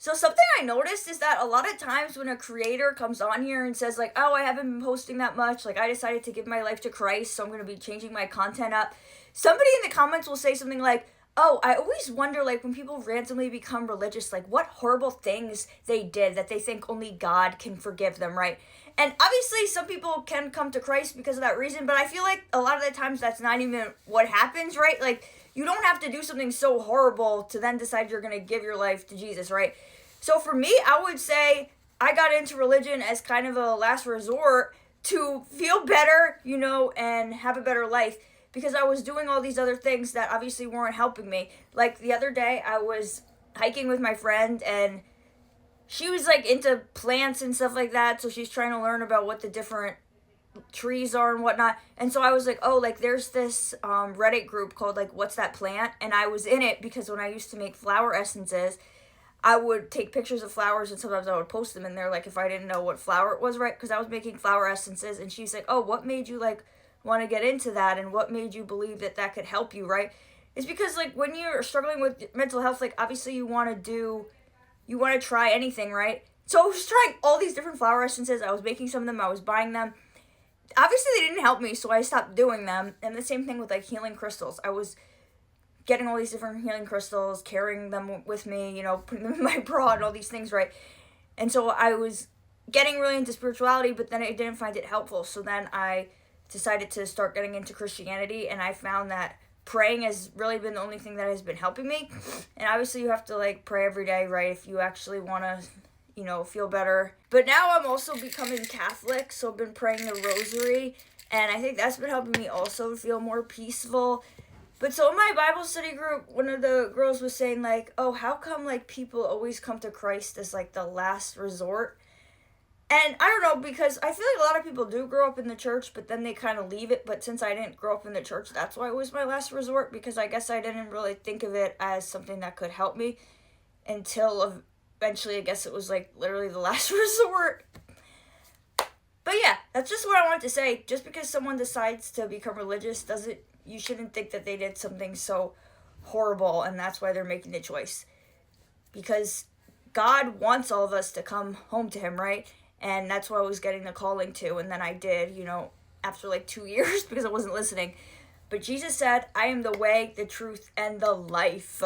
So something I noticed is that a lot of times when a creator comes on here and says like, "Oh, I haven't been posting that much. Like I decided to give my life to Christ, so I'm going to be changing my content up." Somebody in the comments will say something like, "Oh, I always wonder like when people randomly become religious, like what horrible things they did that they think only God can forgive them, right?" And obviously some people can come to Christ because of that reason, but I feel like a lot of the times that's not even what happens, right? Like you don't have to do something so horrible to then decide you're going to give your life to Jesus, right? So for me, I would say I got into religion as kind of a last resort to feel better, and have a better life because I was doing all these other things that obviously weren't helping me. Like the other day, I was hiking with my friend and she was like into plants and stuff like that, so she's trying to learn about what the different trees are and whatnot. And so I was like, oh, like there's this Reddit group called like What's That Plant? And I was in it because when I used to make flower essences, I would take pictures of flowers and sometimes I would post them in there, like if I didn't know what flower it was, right? Because I was making flower essences, and she's like, "Oh, what made you like want to get into that, and what made you believe that that could help you, right?" It's because like when you're struggling with mental health, like obviously you want to try anything, right? So I was trying all these different flower essences. I was making some of them. I was buying them. Obviously, they didn't help me, so I stopped doing them. And the same thing with like healing crystals. I was getting all these different healing crystals, carrying them with me, putting them in my bra and all these things, right? And so I was getting really into spirituality, but then I didn't find it helpful. So then I decided to start getting into Christianity, and I found that praying has really been the only thing that has been helping me. And obviously you have to like pray every day, right? If you actually want to, feel better. But now I'm also becoming Catholic, so I've been praying the rosary, and I think that's been helping me also feel more peaceful. But so in my Bible study group, one of the girls was saying like, "Oh, how come like people always come to Christ as like the last resort?" And I don't know, because I feel like a lot of people do grow up in the church, but then they kind of leave it. But since I didn't grow up in the church, that's why it was my last resort, because I guess I didn't really think of it as something that could help me until eventually I guess it was like literally the last resort. But yeah, that's just what I wanted to say. Just because someone decides to become religious you shouldn't think that they did something so horrible and that's why they're making the choice. Because God wants all of us to come home to him, right? And that's what I was getting the calling to. And then I did, after like 2 years because I wasn't listening. But Jesus said, "I am the way, the truth, and the life."